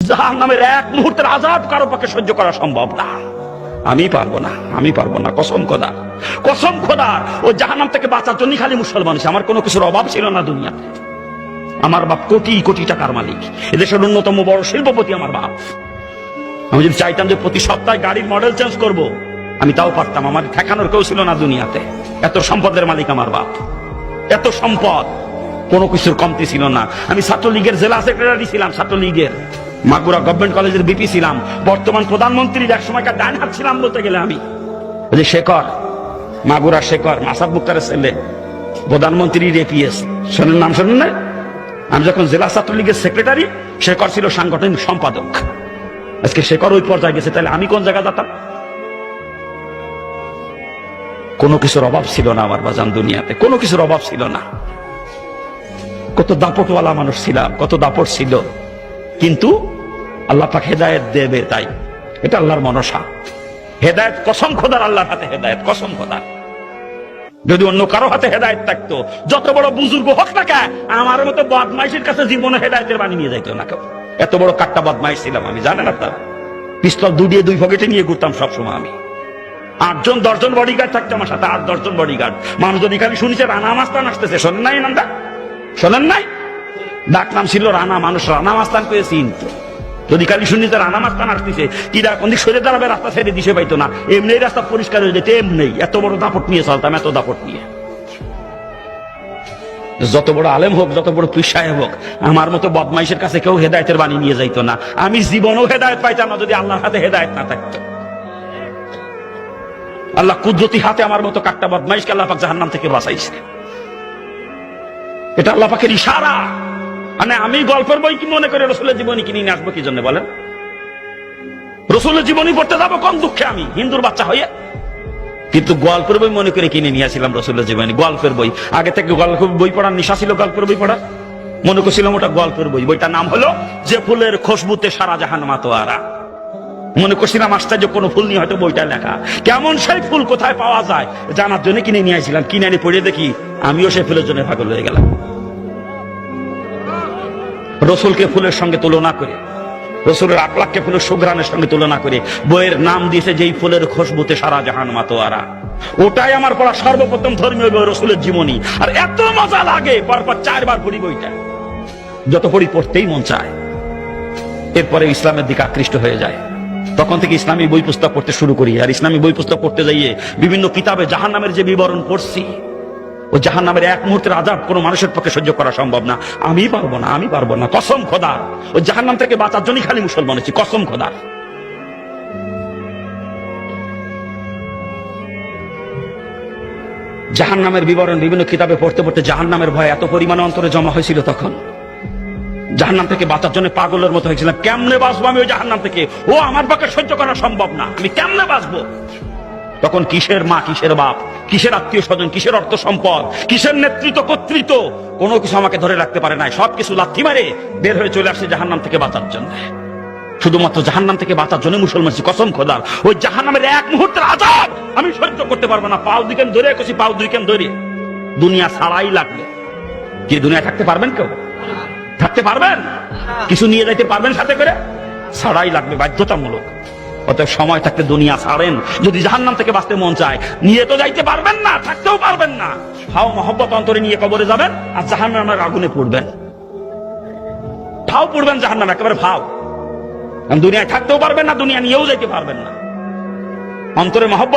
জাহান্নামের এক মুহূর্তের আযাব কারো পক্ষে সহ্য করা সম্ভব না। আমি পারবো না, আমি পারবো না, কসম খোদা, কসম খোদা। ও জাহান্নাম থেকে বাঁচার জন্য খালি মুসলমান ছিল। আমার কোনো কিছুর অভাব ছিল না দুনিয়াতে। আমার বাপ কোটি কোটি টাকার মালিক, এদেশের অন্যতম বড় শিল্পপতি আমার বাপ। আমি যদি চাইতাম যে প্রতি সপ্তাহে গাড়ির মডেল চেঞ্জ করব, আমি তাও পারতাম। আমার ঠেকানোর কেউ ছিল না দুনিয়াতে। এত সম্পদের মালিক আমার বাপ, এত সম্পদ, কোনো কিছুর কমতি ছিল না। আমি ছাত্রলীগের জেলা সেক্রেটারি ছিলাম, ছাত্রলীগের মাগুরা গভর্নমেন্ট কলেজের বিপি ছিলাম। বর্তমান প্রধানমন্ত্রীর এক সময়কার ডান হাত ছিলাম বলতে গেলে আমি। যে শেখর, মাগুরা শেখর, মাসাদ মুক্তারের ছেলে, প্রধানমন্ত্রীর এপিএস, শোনেন নাম, শোনেন না? আমি যখন জেলা ছাত্রলীগের সেক্রেটারি, শেখর ছিল সাংগঠনিক সম্পাদক। আজকে শেখর ওই পর্যায়ে গেছে, তাহলে আমি কোন জায়গায় যেতাম? কোনো কিছুর অভাব ছিল না আমার বাজান দুনিয়াতে, কোনো কিছুর অভাব ছিল না। কত দাপটওয়ালা মানুষ ছিলাম, কত দাপট ছিল, কিন্তু আল্লাহ পাক হেদায়েত দেবে, তাই এটা আল্লাহর মনসা। হেদায়েত কসম খোদার, আল্লাহর হাতে হেদায়েত, কসম খোদার। যদি অন্য কারো হাতে হেদায়েত থাকতো, যত বড় বুজুর্গ হোক না কে, আমার মতো বদমাইশের কাছে জীবনে হেদায়েতের বাণী নিয়ে যাইতো না কেউ। এত বড় কাট্টা বদমাইশ ছিলাম আমি, জানেন আপনারা? পিস্তল দুই পকেটে নিয়ে ঘুরতাম সবসময় আমি। 8জন 10জন বডিগার্ড থাকতো আমার সাথে, 8-10জন বডিগার্ড। মানুষ যদি খালি শুনেছে রানা মাস্তান আসতেছে, শোনেন নাই নামটা? শোনেন নাই? ডাক নাম ছিল রানা, মানুষ রানা মাস্তান পেয়ে চিনত। যদি খালি শুনিতে রানা মাস্তান আসতেছে, কিরা কোন দিক সরে দাঁড়াবে, রাস্তা ছেড়ে দিশে পাইতো না। এমনি রাস্তা পরিষ্কার হয়ে যেত, এমনি এত বড় দাপট নিয়ে চলতাম, এত দাপট নিয়ে। যত বড় আলেম হোক, যত বড় পীর সাহেব হোক, আমার মতো বদমাইশের কাছে কেউ হেদায়েতের বাণী নিয়ে যাইতো না। আমি জীবনেও হেদায়েত পাইতাম না যদি আল্লাহর হাতে হেদায়েত না থাকতো। আল্লাহ কুদরতি হাতে আমার মতো কাট্টা বদমাইশকে আল্লাহ পাক জাহান্নাম থেকে বাঁচাইছে। এটা আল্লাহ পাকের ইশারা। মানে আমি গল্পের বই কি মনে করে রসুলের জীবনী কিনে নিয়ে আসবো কি জন্য বলেন? রসুলের জীবনী পড়তে যাবো কোন দুঃখে আমি, হিন্দুর বাচ্চা হয়ে? কিন্তু গল্পের বই মনে করে কিনে নিয়ে আসছিলাম রসুলের জীবনী, গল্পের বই। আগে থেকে গল্পের বই পড়ার নেশা ছিল, গল্পের বই পড়ার। মনে করছিলাম ওটা গল্পের বই। বইটার নাম হলো যে ফুলের খুশবুতে সারা জাহান মাতোয়ারা। মনে করছিলাম আশ্চর্য কোন ফুল নিয়ে হয়তো বইটা লেখা। কেমন সেই ফুল কোথায় পাওয়া যায় জানার জন্য কিনে নিয়ে আসছিলাম। কিনে আনি পড়ে দেখি আমিও সেই ফুলের জন্য পাগল হয়ে গেলাম। রসুলকে ফুলের সঙ্গে তুলনা করে, রসুলের আকলাককে ফুলের সুঘ্রাণের সঙ্গে তুলনা করে বইয়ের নাম দিয়েছে যেই ফুলের খুশবুতে সারা জাহান মাতোয়ারা। ওটাই আমার পড়া সর্বপ্রথম ধর্মীয় বই, রসুলের জীবনী। আর এত মজা লাগে, পরপর 4 বার পড়ি বইটা। যত পড়ি পড়তেই মন চায়। এরপরে ইসলামের দিকে আকৃষ্ট হয়ে যায়। তখন থেকে ইসলামী বই পুস্তক পড়তে শুরু করি। আর ইসলামী বই পুস্তক পড়তে যাইয়ে বিভিন্ন কিতাবে জাহান্নামের যে বিবরণ পড়ছি, ও জাহান্নামের এক মুহূর্তের আযাব কোনো মানুষের পক্ষে সহ্য করা সম্ভব না। আমি পারবো না, আমি পারবো না, কসম খোদার। ও জাহান্নাম থেকে বাঁচার জন্যই খালি মুসলমান হয়েছি, কসম খোদার। জাহান্নামের বিবরণ বিভিন্ন কিতাবে পড়তে পড়তে জাহান্নামের ভয় এত পরিমাণে অন্তরে জমা হয়েছিল, তখন জাহান্নাম থেকে বাঁচার জন্য পাগলের মতো হয়েছিলাম। কেমনে বাঁচবো আমি ওই জাহান্নাম থেকে? ও আমার পক্ষে সহ্য করা সম্ভব না, আমি কেমনে বাঁচবো? তখন কিসের মা, কিসের বাপ, কিসের আত্মীয় স্বজন, কিসের অর্থ সম্পদ, কিসের নেতৃত্ব কর্তৃত্ব, কোনো কিছু আমাকে ধরে রাখতে পারে নাই। সবকিছু লাথি মারে বের হয়ে চলে আসছে জাহান্নাম থেকে বাঁচার জন্য। শুধুমাত্র জাহান্নাম থেকে বাঁচার জন্য মুসলমান, কসম খোদার। ওই জাহান্নামের এক মুহূর্তের আযাব আমি সহ্য করতে পারবো না। পাও দুইখান ধরে কষি, পাও দুইখান ধরে দুনিয়া ছাড়াই লাগবে। কি দুনিয়া থাকতে পারবেন? কেউ থাকতে পারবেন? কিছু নিয়ে যাইতে পারবেন সাথে করে? ছাড়াই লাগবে, বাধ্যতামূলক। অতএব সময় থাকতে দুনিয়া ছাড়েন। যদি জাহান্নাম থেকে বাঁচতে মন চায়, নিয়ে তো যাইতে পারবেন না, থাকতেও পারবেন না। হাও মহব্বত অন্তরে নিয়ে কবরে যাবেন আর জাহান্নামের আগুনে পড়বেন। ভাও পড়বেন জাহান্নাম, একেবারে ভাও। দুনিয়ায় থাকতেও পারবেন না, দুনিয়া নিয়েও যাইতে পারবেন না। অন্তরে মহব্বত